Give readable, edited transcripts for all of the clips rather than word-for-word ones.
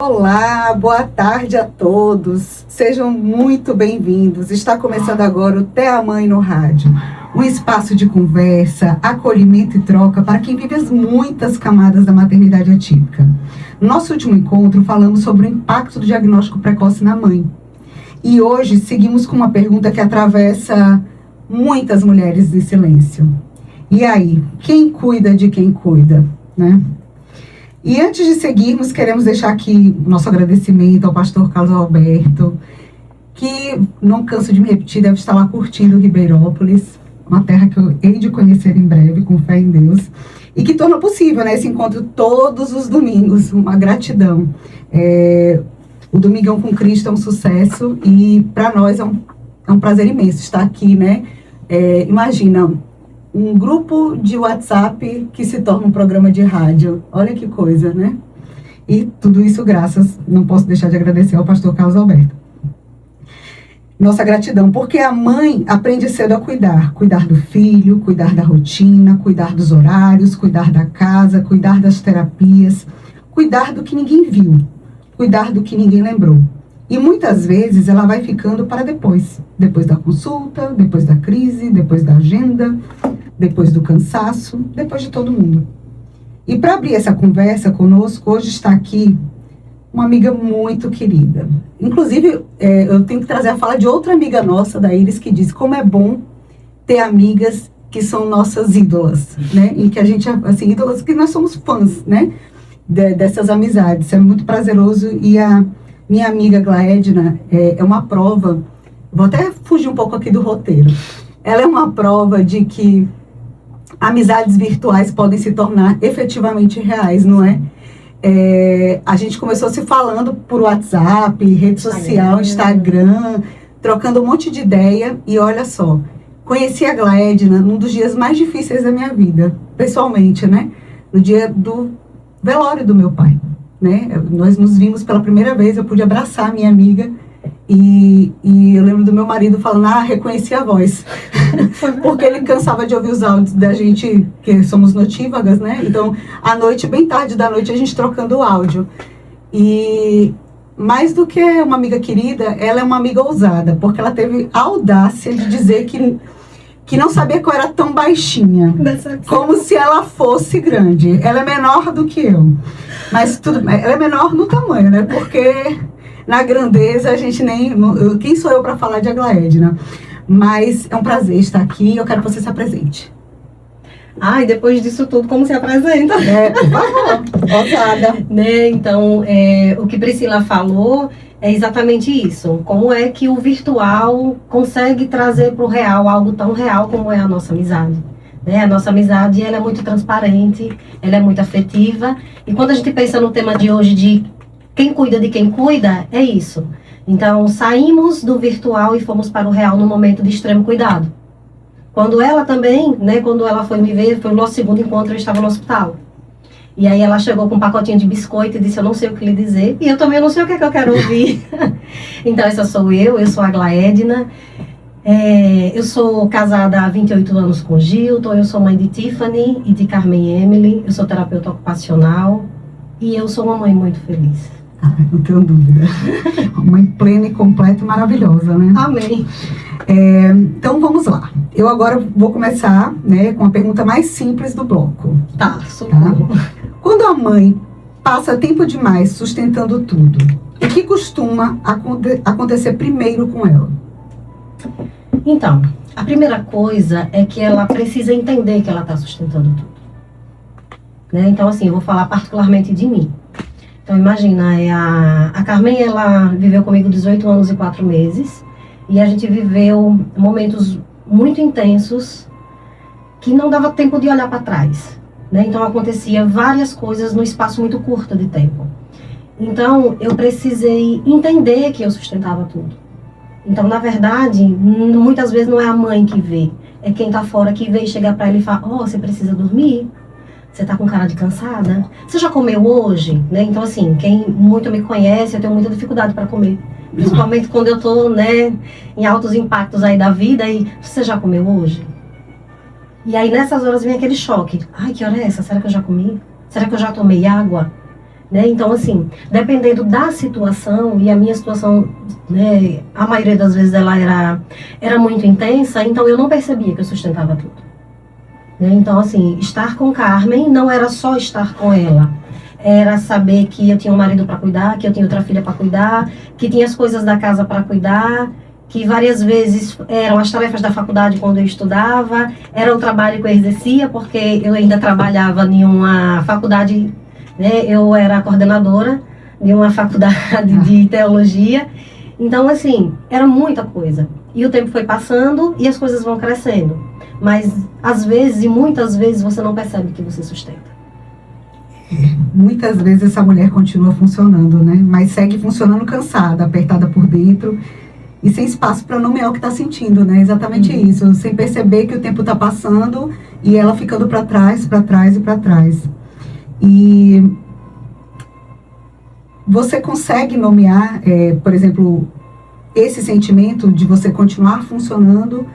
Olá, boa tarde a todos. Sejam muito bem-vindos. Está começando agora o Té a Mãe no Rádio. Um espaço de conversa, acolhimento e troca para quem vive as muitas camadas da maternidade atípica. No nosso último encontro, falamos sobre o impacto do diagnóstico precoce na mãe. E hoje seguimos com uma pergunta que atravessa muitas mulheres de silêncio. E aí, quem cuida de quem cuida, né? E antes de seguirmos, queremos deixar aqui nosso agradecimento ao pastor Carlos Alberto, que, não canso de me repetir, deve estar lá curtindo Ribeirópolis, uma terra que eu hei de conhecer em breve, com fé em Deus, e que torna possível, né, esse encontro todos os domingos, uma gratidão. O Domingão com Cristo é um sucesso e para nós é um prazer imenso estar aqui, né? Imagina, um grupo de WhatsApp que se torna um programa de rádio. Olha que coisa, né? E tudo isso graças, não posso deixar de agradecer ao pastor Carlos Alberto. Nossa gratidão, porque a mãe aprende cedo a cuidar do filho, cuidar da rotina, cuidar dos horários, cuidar da casa, cuidar das terapias, cuidar do que ninguém viu, cuidar do que ninguém lembrou. E muitas vezes ela vai ficando para depois da consulta, depois da crise, depois da agenda, depois do cansaço, depois de todo mundo. E para abrir essa conversa conosco, hoje está aqui uma amiga muito querida. Inclusive, eu tenho que trazer a fala de outra amiga nossa, da Iris, que diz como é bom ter amigas que são nossas ídolas, né? E que a gente, assim, ídolas que nós somos fãs, né? Dessas amizades. É muito prazeroso e a minha amiga Glaedna é uma prova, vou até fugir um pouco aqui do roteiro, ela é uma prova de que amizades virtuais podem se tornar efetivamente reais, não é? A gente começou se falando por WhatsApp, rede social, Instagram, trocando um monte de ideia e olha só, conheci a Glaedna num dos dias mais difíceis da minha vida, pessoalmente, né? No dia do velório do meu pai. Né? Nós nos vimos pela primeira vez, eu pude abraçar a minha amiga e eu lembro do meu marido falando, reconheci a voz, porque ele cansava de ouvir os áudios da gente, que somos notívagas, né? Então, à noite, bem tarde da noite, a gente trocando o áudio. E mais do que uma amiga querida, ela é uma amiga ousada, porque ela teve a audácia de dizer que não sabia que eu era tão baixinha, como se ela fosse grande. Ela é menor do que eu, mas ela é menor no tamanho, né? Porque na grandeza a gente nem... Quem sou eu para falar de Glaedna? Mas é um prazer estar aqui e eu quero que você se apresente. E depois disso tudo, como se apresenta? Por favor, ousada. Né? Então, o que Priscila falou é exatamente isso. Como é que o virtual consegue trazer para o real algo tão real como é a nossa amizade? Né? A nossa amizade, ela é muito transparente, ela é muito afetiva. E quando a gente pensa no tema de hoje de quem cuida de quem cuida, é isso. Então, saímos do virtual e fomos para o real num momento de extremo cuidado. Quando ela também, né, quando ela foi me ver, foi o nosso segundo encontro, eu estava no hospital. E aí ela chegou com um pacotinho de biscoito e disse, eu não sei o que lhe dizer. E eu também não sei o que é que eu quero ouvir. Então essa sou eu sou a Glaedna. Eu sou casada há 28 anos com Gilton, eu sou mãe de Tiffany e de Carmen Emily. Eu sou terapeuta ocupacional e eu sou uma mãe muito feliz. Não tenho dúvida. Uma mãe plena e completa e maravilhosa, né? Amém. Então vamos lá. Eu agora vou começar, né, com a pergunta mais simples do bloco. Socorro. Quando a mãe passa tempo demais sustentando tudo, o que costuma acontecer primeiro com ela? Então, a primeira coisa é que ela precisa entender que ela está sustentando tudo. Né? Então, assim, eu vou falar particularmente de mim. Então, imagina, a Carmen, ela viveu comigo 18 anos e 4 meses. E a gente viveu momentos muito intensos que não dava tempo de olhar para trás. Né? Então, acontecia várias coisas num espaço muito curto de tempo. Então, eu precisei entender que eu sustentava tudo. Então, na verdade, muitas vezes não é a mãe que vê, é quem está fora que vê e chega para ela e fala, você precisa dormir? Você tá com cara de cansada? Você já comeu hoje? Né? Então, assim, quem muito me conhece, eu tenho muita dificuldade para comer. Principalmente quando eu tô, né, em altos impactos aí da vida e você já comeu hoje? E aí nessas horas vem aquele choque. Que hora é essa? Será que eu já comi? Será que eu já tomei água? Né? Então, assim, dependendo da situação, e a minha situação, né, a maioria das vezes ela era muito intensa, então eu não percebia que eu sustentava tudo. Né? Então, assim, estar com Carmen não era só estar com ela. Era saber que eu tinha um marido para cuidar, que eu tinha outra filha para cuidar, que tinha as coisas da casa para cuidar, que várias vezes eram as tarefas da faculdade quando eu estudava, era o trabalho que eu exercia, porque eu ainda trabalhava em uma faculdade, né, eu era coordenadora de uma faculdade de teologia. Então, assim, era muita coisa. E o tempo foi passando e as coisas vão crescendo. Mas, às vezes, e muitas vezes, você não percebe que você sustenta. Muitas vezes essa mulher continua funcionando, né? Mas segue funcionando cansada, apertada por dentro e sem espaço para nomear o que está sentindo, né? Exatamente isso, sem perceber que o tempo está passando e ela ficando para trás e para trás. E você consegue nomear, por exemplo, esse sentimento de você continuar funcionando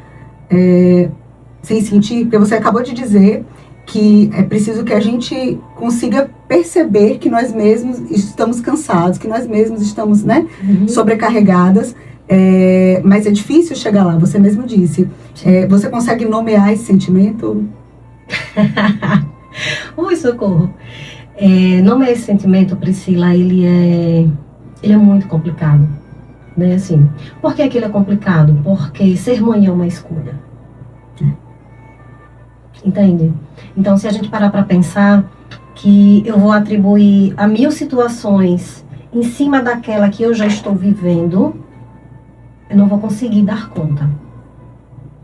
sem sentir, porque você acabou de dizer que é preciso que a gente consiga perceber que nós mesmos estamos cansados, que nós mesmos estamos, né, sobrecarregadas, mas é difícil chegar lá, você mesmo disse. Você consegue nomear esse sentimento? Ui, socorro. Nomear esse sentimento, Priscila, ele é muito complicado, né, assim. Por que que ele é complicado? Porque ser mãe é uma escolha. Entende? Então, se a gente parar para pensar que eu vou atribuir a 1000 situações em cima daquela que eu já estou vivendo, eu não vou conseguir dar conta.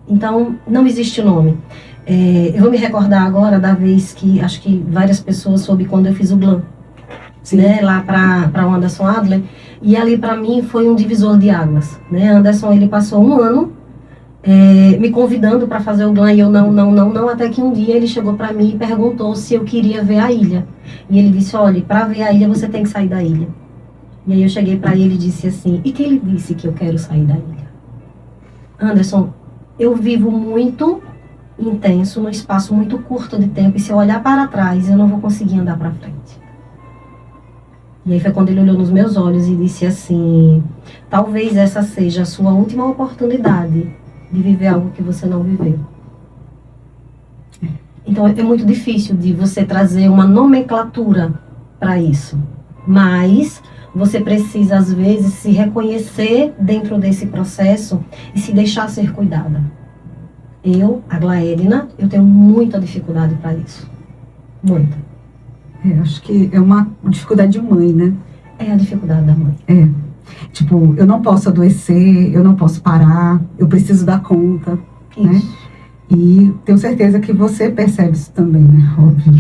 Então, não existe nome. Eu vou me recordar agora da vez que, acho que várias pessoas soube quando eu fiz o GLAM, né, lá para o Anderson Adler, e ali para mim foi um divisor de águas, né? Anderson, ele passou um ano me convidando para fazer o GLAM, e eu não, até que um dia ele chegou para mim e perguntou se eu queria ver a ilha. E ele disse, olha, para ver a ilha você tem que sair da ilha. E aí eu cheguei para ele e disse assim, e quem ele disse que eu quero sair da ilha? Anderson, eu vivo muito intenso, num espaço muito curto de tempo, e se eu olhar para trás, eu não vou conseguir andar para frente. E aí foi quando ele olhou nos meus olhos e disse assim, talvez essa seja a sua última oportunidade de viver algo que você não viveu. Então é muito difícil de você trazer uma nomenclatura para isso. Mas você precisa, às vezes, se reconhecer dentro desse processo e se deixar ser cuidada. Eu, a Glaedna, eu tenho muita dificuldade para isso. Muita. Acho que é uma dificuldade de mãe, né? É a dificuldade da mãe. Tipo, eu não posso adoecer, eu não posso parar, eu preciso dar conta, né? E tenho certeza que você percebe isso também, né? Óbvio.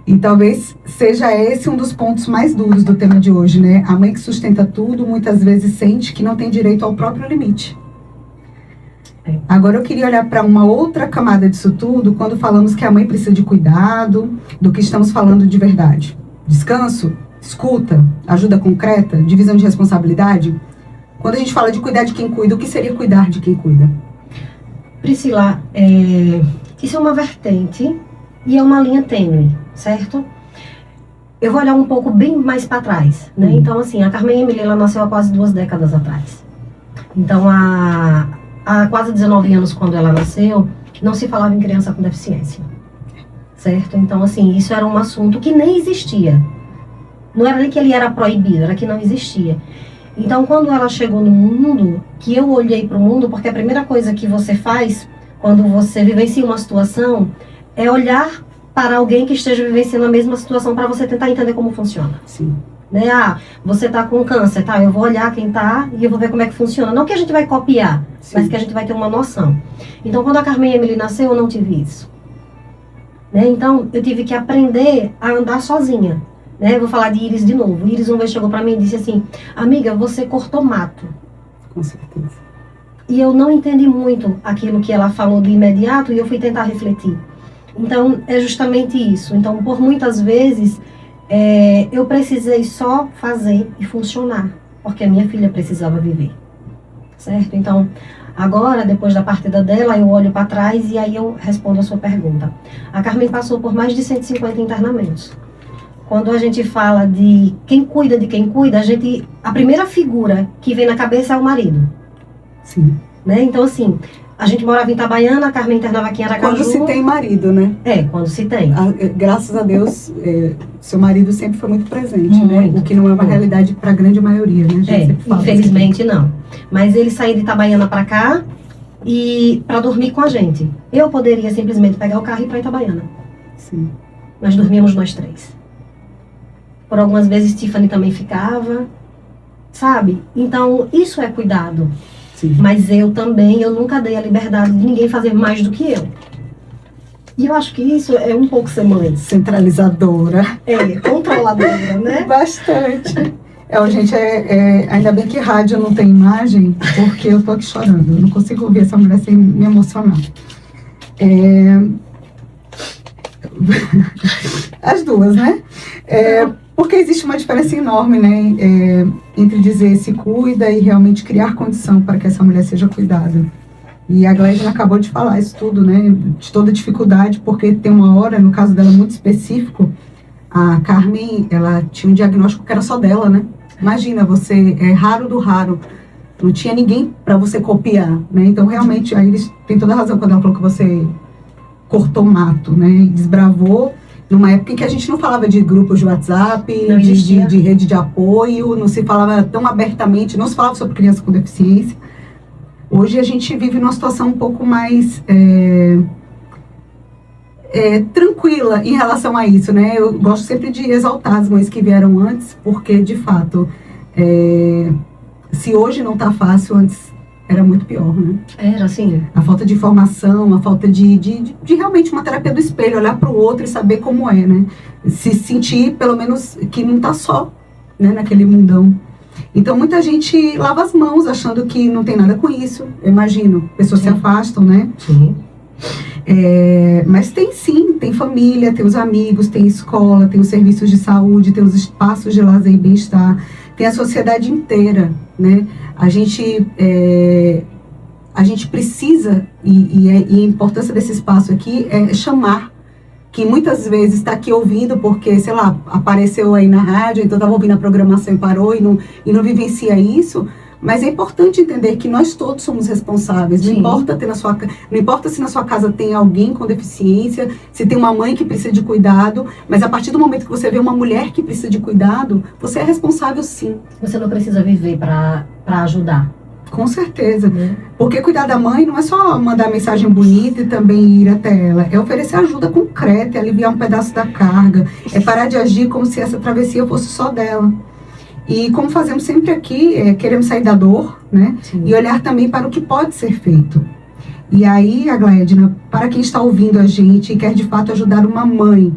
E talvez seja esse um dos pontos mais duros do tema de hoje, né? A mãe que sustenta tudo, muitas vezes sente que não tem direito ao próprio limite. Agora eu queria olhar para uma outra camada disso tudo, quando falamos que a mãe precisa de cuidado, do que estamos falando de verdade. Descanso, escuta, ajuda concreta, divisão de responsabilidade. Quando a gente fala de cuidar de quem cuida, o que seria cuidar de quem cuida? Priscila, isso é uma vertente e é uma linha tênue, certo? Eu vou olhar um pouco bem mais para trás, né? Então, assim, a Carmen Emily, ela nasceu há quase 2 décadas atrás. Então, há quase 19 anos, quando ela nasceu, não se falava em criança com deficiência, certo? Então, assim, isso era um assunto que nem existia. Não era nem que ele era proibido, era que não existia. Então, quando ela chegou no mundo, que eu olhei para o mundo, porque a primeira coisa que você faz, quando você vivencia uma situação, é olhar para alguém que esteja vivenciando a mesma situação, para você tentar entender como funciona. Sim. Né? Você está com câncer, tá? Eu vou olhar quem tá e eu vou ver como é que funciona. Não que a gente vai copiar, mas que a gente vai ter uma noção. Então, quando a Carmen Emily nasceu, eu não tive isso. Né? Então, eu tive que aprender a andar sozinha. Né? Eu vou falar de Iris de novo. Iris uma vez chegou para mim e disse assim, amiga, você cortou mato. Com certeza. E eu não entendi muito aquilo que ela falou de imediato e eu fui tentar refletir. Então, é justamente isso. Então, por muitas vezes, eu precisei só fazer e funcionar, porque a minha filha precisava viver. Certo? Então, agora, depois da partida dela, eu olho para trás e aí eu respondo a sua pergunta. A Carmen passou por mais de 150 internamentos. Quando a gente fala de quem cuida, a primeira figura que vem na cabeça é o marido. Sim. Né? Então, assim, a gente morava em Itabaiana, a Carmen internava aqui em Aracaju. Quando se tem marido, né? Quando se tem. Graças a Deus, seu marido sempre foi muito presente, Muito, né? O que não é uma realidade para a grande maioria, né? A gente sempre fala infelizmente não. Mas ele saía de Itabaiana para cá e para dormir com a gente. Eu poderia simplesmente pegar o carro e ir para Itabaiana. Sim. Nós dormíamos nós 3. Por algumas vezes Tiffany também ficava, sabe? Então, isso é cuidado. Sim. Mas eu nunca dei a liberdade de ninguém fazer mais do que eu. E eu acho que isso é um pouco ser mãe. Centralizadora. Controladora, né? Bastante. Gente, ainda bem que rádio não tem imagem, porque eu tô aqui chorando. Eu não consigo ouvir essa mulher sem me emocionar. As duas, né? Porque existe uma diferença enorme, né? Entre dizer se cuida e realmente criar condição para que essa mulher seja cuidada. E a Gleidna acabou de falar isso tudo, né? De toda dificuldade, porque tem uma hora, no caso dela muito específico, a Carmen, ela tinha um diagnóstico que era só dela, né? Imagina, você é raro do raro. Não tinha ninguém para você copiar, né? Então, realmente, aí eles têm toda a razão quando ela falou que você cortou mato, né? E desbravou numa época em que a gente não falava de grupos de WhatsApp, de rede de apoio, não se falava tão abertamente, não se falava sobre criança com deficiência. Hoje a gente vive numa situação um pouco mais tranquila em relação a isso, né? Eu gosto sempre de exaltar as mães que vieram antes, porque, de fato, se hoje não está fácil, antes era muito pior, né? Era, assim. A falta de informação, a falta de realmente uma terapia do espelho, olhar para o outro e saber como é, né? Se sentir, pelo menos, que não está só, né, naquele mundão. Então, muita gente lava as mãos achando que não tem nada com isso. Eu imagino, pessoas se afastam, né? Sim. Mas tem sim, tem família, tem os amigos, tem escola, tem os serviços de saúde, tem os espaços de lazer e bem-estar, tem a sociedade inteira, né? A gente precisa, e a importância desse espaço aqui é chamar, que muitas vezes está aqui ouvindo porque, sei lá, apareceu aí na rádio, então estava ouvindo a programação e parou e não vivencia isso. Mas é importante entender que nós todos somos responsáveis. Não importa se na sua casa tem alguém com deficiência, se tem uma mãe que precisa de cuidado, mas a partir do momento que você vê uma mulher que precisa de cuidado, você é responsável sim. Você não precisa viver para ajudar. Com certeza. Porque cuidar da mãe não é só mandar mensagem bonita e também ir até ela. É oferecer ajuda concreta, é aliviar um pedaço da carga, é parar de agir como se essa travessia fosse só dela. E como fazemos sempre aqui, queremos sair da dor, né? Sim. E olhar também para o que pode ser feito. E aí, Gleidna, para quem está ouvindo a gente e quer de fato ajudar uma mãe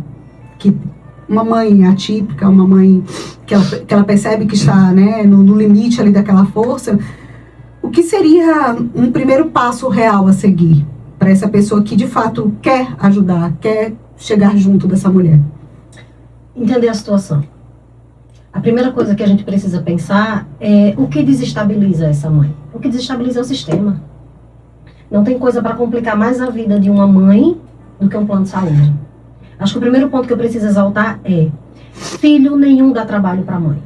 atípica, uma mãe que ela percebe que está, né, no limite ali daquela força, o que seria um primeiro passo real a seguir para essa pessoa que de fato quer ajudar, quer chegar junto dessa mulher? Entender a situação. A primeira coisa que a gente precisa pensar é o que desestabiliza essa mãe. O que desestabiliza é o sistema. Não tem coisa para complicar mais a vida de uma mãe do que um plano de saúde. Acho que o primeiro ponto que eu preciso exaltar é: filho nenhum dá trabalho para a mãe.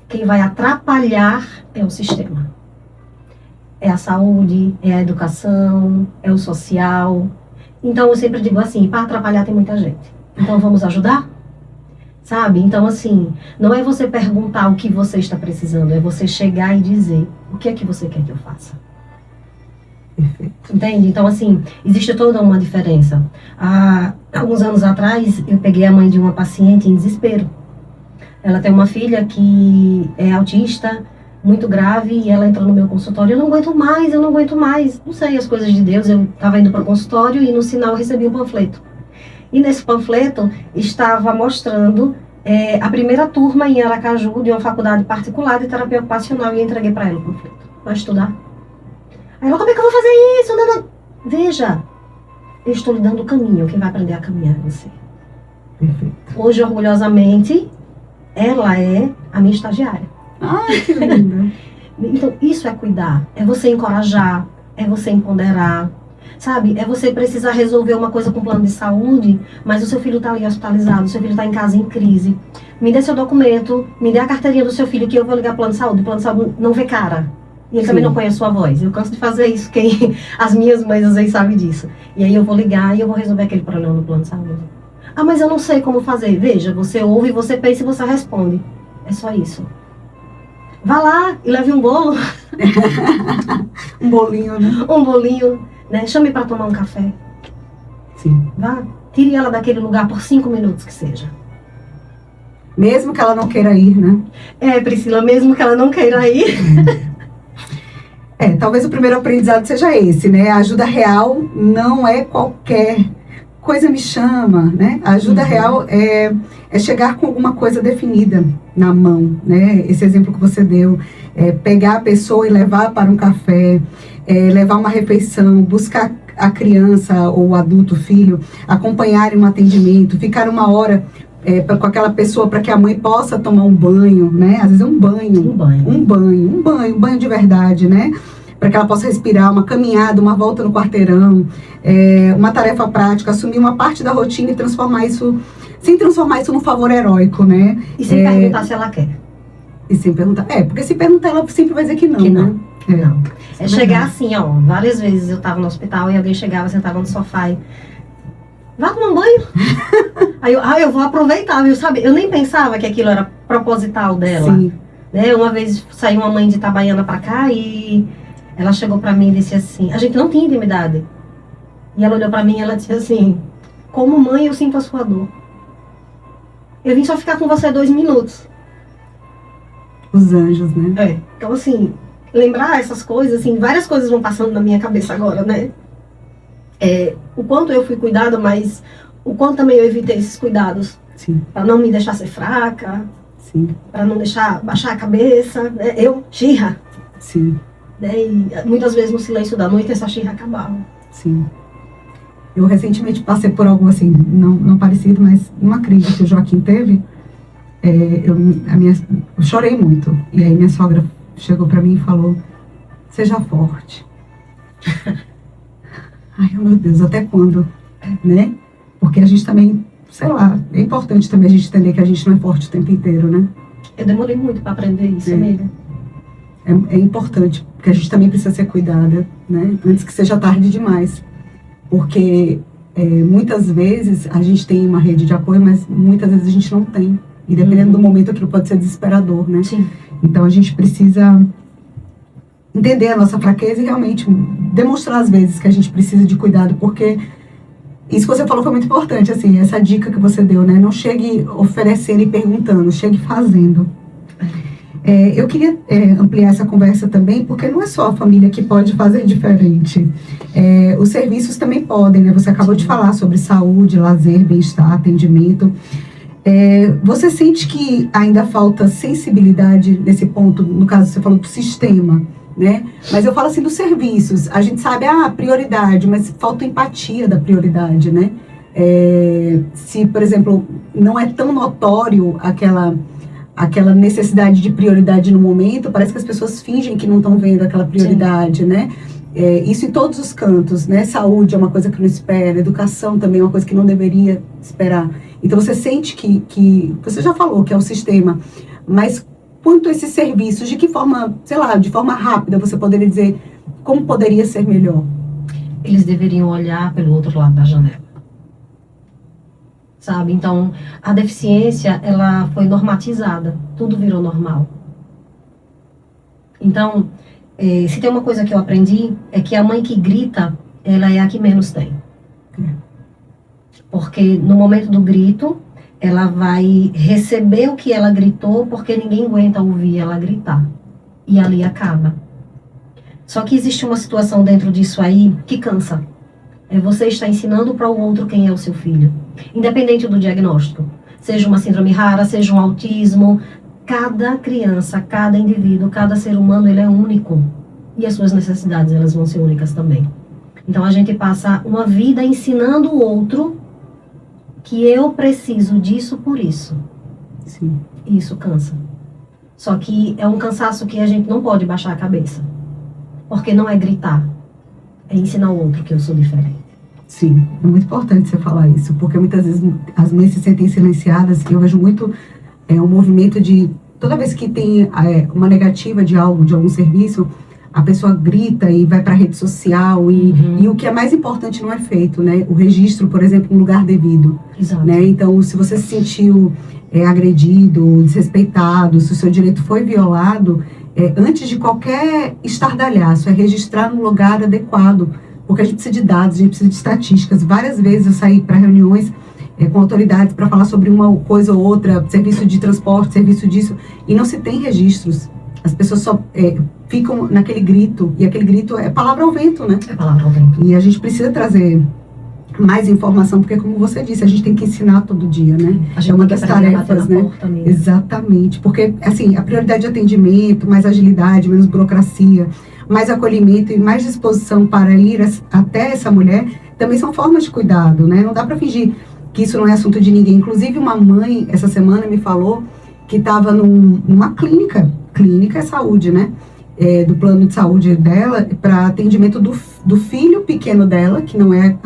Quem vai atrapalhar é o sistema. É a saúde, é a educação, é o social. Então eu sempre digo assim, para atrapalhar tem muita gente. Então vamos ajudar? Sabe? Então, assim, não é você perguntar o que você está precisando, é você chegar e dizer o que é que você quer que eu faça. Entende? Então, assim, existe toda uma diferença. Há alguns anos atrás, eu peguei a mãe de uma paciente em desespero. Ela tem uma filha que é autista, muito grave, e ela entrou no meu consultório. Eu não aguento mais. Não sei, as coisas de Deus. Eu estava indo para o consultório e no sinal eu recebi um panfleto. E nesse panfleto estava mostrando a primeira turma em Aracaju de uma faculdade particular de terapia ocupacional, e eu entreguei para ela o panfleto. Vai estudar? Aí ela, como é que eu vou fazer isso? Não. Veja, eu estou lhe dando o caminho, quem vai aprender a caminhar é você. Perfeito. Hoje, orgulhosamente, ela é a minha estagiária. Ai, que linda. Então, isso é cuidar, é você encorajar, é você empoderar. Sabe? É você precisar resolver uma coisa com plano de saúde, mas o seu filho está ali hospitalizado, o seu filho está em casa em crise. Me dê seu documento, me dê a carteirinha do seu filho que eu vou ligar plano de saúde. O plano de saúde não vê cara. E ele também não conhece a sua voz. Eu canso de fazer isso, as minhas mães às vezes sabem disso. E aí eu vou ligar e eu vou resolver aquele problema no plano de saúde. Ah, mas eu não sei como fazer. Veja, você ouve, você pensa e você responde. É só isso. Vá lá e leve um bolo. Um bolinho, né? Um bolinho, né? Chame para tomar um café. Sim. Vá, tire ela daquele lugar por 5 minutos que seja. Mesmo que ela não queira ir, né? Priscila, mesmo que ela não queira ir. Talvez o primeiro aprendizado seja esse, né? A ajuda real não é qualquer coisa me chama, né? A ajuda real é chegar com alguma coisa definida na mão, né? Esse exemplo que você deu, pegar a pessoa e levar para um café, levar uma refeição, buscar a criança ou o adulto, o filho, acompanharem um atendimento, ficar uma hora com aquela pessoa para que a mãe possa tomar um banho, né? Às vezes é um banho de verdade, né? Para que ela possa respirar, uma caminhada, uma volta no quarteirão, uma tarefa prática, assumir uma parte da rotina e transformar isso, sem transformar isso num favor heróico, né? E sem perguntar se ela quer. E sem perguntar, porque se perguntar ela sempre vai dizer que não, né? Não. É chegar assim, ó, várias vezes eu tava no hospital e alguém chegava, sentava no sofá e... Vá tomar um banho. Aí eu vou aproveitar, viu? Sabe? Eu nem pensava que aquilo era proposital dela. Sim. Né? Uma vez saiu uma mãe de Itabaiana pra cá e ela chegou pra mim e disse assim, a gente não tinha intimidade. E ela olhou pra mim e ela disse assim, como mãe eu sinto a sua dor. Eu vim só ficar com você 2 minutos. Os anjos, né? Então assim, lembrar essas coisas, assim, várias coisas vão passando na minha cabeça agora, né? O quanto eu fui cuidada, mas o quanto também eu evitei esses cuidados. Sim. Para não me deixar ser fraca. Sim. Para não deixar baixar a cabeça. Né? Eu, xirra. Sim. Né? E muitas vezes no silêncio da noite essa xirra acabava. Sim. Eu recentemente passei por algo assim, não parecido, mas numa crise que o Joaquim teve, eu chorei muito. E aí minha sogra chegou para mim e falou, seja forte. Ai, meu Deus, até quando? Né? Porque a gente também, sei lá, é importante também a gente entender que a gente não é forte o tempo inteiro, né? Eu demorei muito para aprender isso, amiga. É importante, porque a gente também precisa ser cuidada, né? Antes que seja tarde demais. Porque muitas vezes a gente tem uma rede de apoio, mas muitas vezes a gente não tem. E dependendo do momento, aquilo pode ser desesperador, né? Sim. Então a gente precisa entender a nossa fraqueza e realmente demonstrar às vezes que a gente precisa de cuidado, porque isso que você falou foi muito importante, assim, essa dica que você deu, né? Não chegue oferecendo e perguntando, chegue fazendo. Eu queria ampliar essa conversa também, porque não é só a família que pode fazer diferente. Os serviços também podem, né? Você acabou de falar sobre saúde, lazer, bem-estar, atendimento. Você sente que ainda falta sensibilidade nesse ponto, no caso você falou do sistema, né? Mas eu falo assim dos serviços, a gente sabe a prioridade, mas falta empatia da prioridade, né? Se, por exemplo, não é tão notório aquela necessidade de prioridade no momento, parece que as pessoas fingem que não estão vendo aquela prioridade, sim, né? Isso em todos os cantos, né? Saúde é uma coisa que não espera, educação também é uma coisa que não deveria esperar. Então você sente que você já falou que é o sistema, mas quanto a esses serviços, de que forma, sei lá, de forma rápida você poderia dizer como poderia ser melhor? Eles deveriam olhar pelo outro lado da janela. Sabe? Então, a deficiência, ela foi normatizada. Tudo virou normal. Então, se tem uma coisa que eu aprendi, é que a mãe que grita, ela é a que menos tem. Porque no momento do grito, ela vai receber o que ela gritou, porque ninguém aguenta ouvir ela gritar. E ali acaba. Só que existe uma situação dentro disso aí que cansa. Você está ensinando para o outro quem é o seu filho. Independente do diagnóstico. Seja uma síndrome rara, seja um autismo. Cada criança, cada indivíduo, cada ser humano, ele é único. E as suas necessidades, elas vão ser únicas também. Então a gente passa uma vida ensinando o outro que eu preciso disso por isso. Sim. E isso cansa. Só que é um cansaço que a gente não pode baixar a cabeça. Porque não é gritar. é ensinar o outro que eu sou diferente. Sim, é muito importante você falar isso, porque muitas vezes as mães se sentem silenciadas. Eu vejo muito um movimento de, toda vez que tem uma negativa de algo, de algum serviço, a pessoa grita e vai para a rede social e o que é mais importante não é feito, né? O registro, por exemplo, em lugar devido. Exato. Né? Então, se você se sentiu agredido, desrespeitado, se o seu direito foi violado, antes de qualquer estardalhaço, é registrar no lugar adequado, porque a gente precisa de dados, a gente precisa de estatísticas. Várias vezes eu saí para reuniões com autoridades para falar sobre uma coisa ou outra, serviço de transporte, serviço disso, e não se tem registros. As pessoas só ficam naquele grito, e aquele grito é palavra ao vento, né? É palavra ao vento. E a gente precisa trazer mais informação, porque como você disse, a gente tem que ensinar todo dia, né? É uma das tarefas, né? Exatamente, porque assim, a prioridade de atendimento, mais agilidade, menos burocracia, mais acolhimento e mais disposição para ir até essa mulher, também são formas de cuidado, né? Não dá para fingir que isso não é assunto de ninguém. Inclusive, uma mãe, essa semana, me falou que estava numa clínica é saúde, né? Do plano de saúde dela, para atendimento do filho pequeno dela, que não é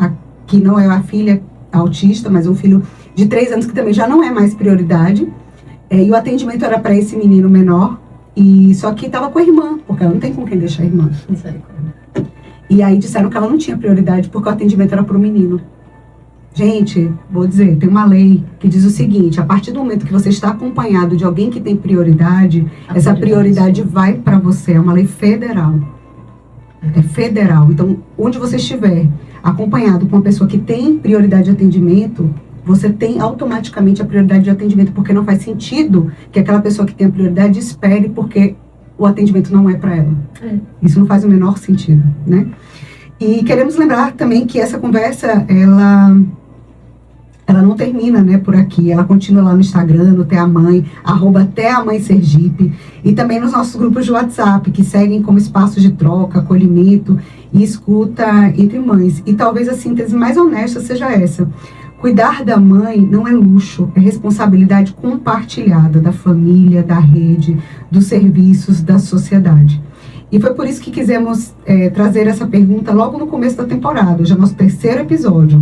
a filha autista, mas um filho de 3 anos que também já não é mais prioridade. E o atendimento era para esse menino menor, e só que estava com a irmã, porque ela não tem com quem deixar a irmã. E aí disseram que ela não tinha prioridade, porque o atendimento era para o menino. Gente, vou dizer, tem uma lei que diz o seguinte: a partir do momento que você está acompanhado de alguém que tem prioridade, essa prioridade vai para você. É uma lei federal. É federal. Então, onde você estiver acompanhado com uma pessoa que tem prioridade de atendimento, você tem automaticamente a prioridade de atendimento, porque não faz sentido que aquela pessoa que tem a prioridade espere porque o atendimento não é para ela. Isso não faz o menor sentido, né? E queremos lembrar também que essa conversa, ela não termina, né, por aqui. Ela continua lá no Instagram, no @teamãe Sergipe, e também nos nossos grupos de WhatsApp, que seguem como espaços de troca, acolhimento e escuta entre mães. E talvez a síntese mais honesta seja essa: cuidar da mãe não é luxo, é responsabilidade compartilhada da família, da rede, dos serviços, da sociedade. E foi por isso que quisemos trazer essa pergunta logo no começo da temporada, já nosso 3º episódio.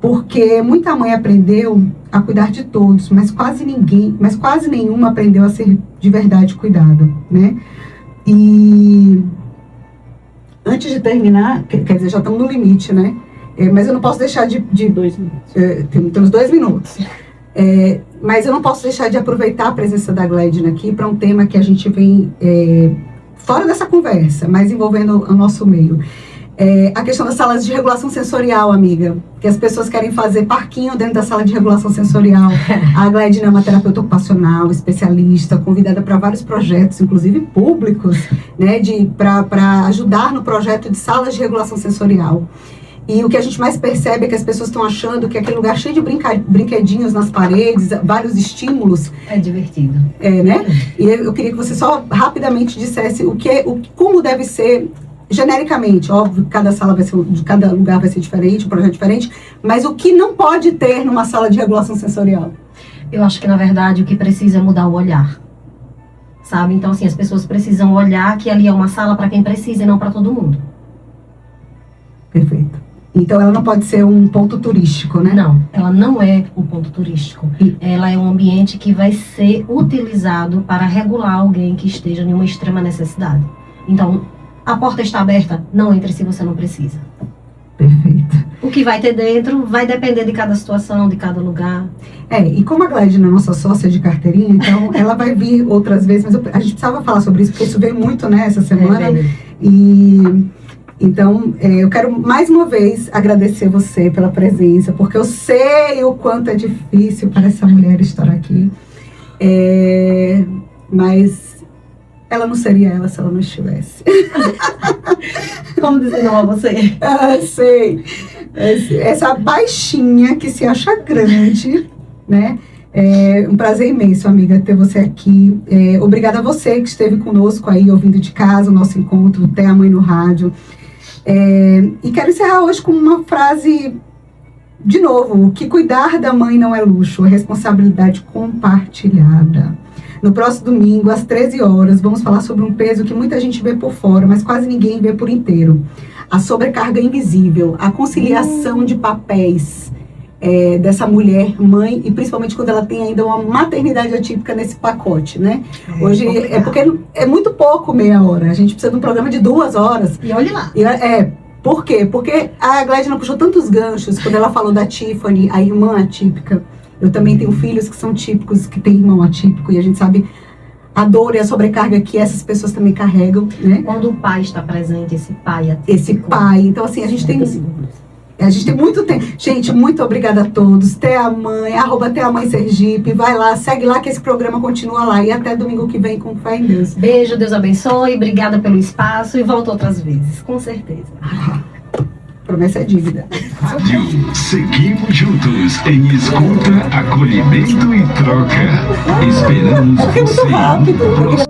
Porque muita mãe aprendeu a cuidar de todos, mas quase nenhuma aprendeu a ser de verdade cuidada, né? E antes de terminar, quer dizer, já estamos no limite, né? Mas eu não posso deixar de 2 minutos. Temos 2 minutos. Mas eu não posso deixar de aproveitar a presença da Gledna aqui para um tema que a gente vem fora dessa conversa, mas envolvendo o nosso meio. A questão das salas de regulação sensorial, amiga, que as pessoas querem fazer parquinho dentro da sala de regulação sensorial. A Gledna é uma terapeuta ocupacional, especialista, convidada para vários projetos, inclusive públicos, né, para ajudar no projeto de salas de regulação sensorial. E o que a gente mais percebe é que as pessoas estão achando que aquele lugar cheio de brinquedinhos nas paredes, vários estímulos. É divertido. Né? E eu queria que você só rapidamente dissesse como deve ser, genericamente. Óbvio que cada lugar vai ser diferente, um projeto diferente, mas o que não pode ter numa sala de regulação sensorial? Eu acho que, na verdade, o que precisa é mudar o olhar. Sabe? Então, assim, as pessoas precisam olhar que ali é uma sala para quem precisa e não para todo mundo. Perfeito. Então ela não pode ser um ponto turístico, né? Não, ela não é um ponto turístico. Ela é um ambiente que vai ser utilizado para regular alguém que esteja em uma extrema necessidade. Então, a porta está aberta, não entre se você não precisa. Perfeito. O que vai ter dentro vai depender de cada situação, de cada lugar. E como a Gledna é nossa sócia de carteirinha, então ela vai vir outras vezes, mas a gente precisava falar sobre isso, porque isso veio muito, né, essa semana. Então, eu quero mais uma vez agradecer você pela presença, porque eu sei o quanto é difícil para essa mulher estar aqui. Mas ela não seria ela se ela não estivesse. Como dizer não a você? Sei. Essa baixinha que se acha grande, né? É um prazer imenso, amiga, ter você aqui. Obrigada a você que esteve conosco aí, ouvindo de casa o nosso encontro, Té a Mãe no Rádio. E quero encerrar hoje com uma frase, de novo, que cuidar da mãe não é luxo, é responsabilidade compartilhada. No próximo domingo, às 13 horas, vamos falar sobre um peso que muita gente vê por fora, mas quase ninguém vê por inteiro. a sobrecarga invisível, a conciliação de papéis dessa mulher, mãe, e principalmente quando ela tem ainda uma maternidade atípica nesse pacote, né? Hoje, porque é muito pouco meia hora, a gente precisa de um programa de 2 horas. E olhe lá. Por quê? Porque a Gladina puxou tantos ganchos quando ela falou da Tiffany, a irmã atípica. Eu também tenho filhos que são típicos, que têm irmão atípico, e a gente sabe a dor e a sobrecarga que essas pessoas também carregam, né? Quando o pai está presente, esse pai atípico. Esse pai. Então, assim, a gente tem muito tempo. Gente, muito obrigada a todos. @TeaMãe Sergipe. Vai lá, segue lá que esse programa continua lá. E até domingo que vem com fé em Deus. Beijo, Deus abençoe. Obrigada pelo espaço e volto outras vezes, com certeza. Promessa é dívida. Rádio, seguimos juntos em escuta, acolhimento e troca. Esperamos Porque é muito você. rápido.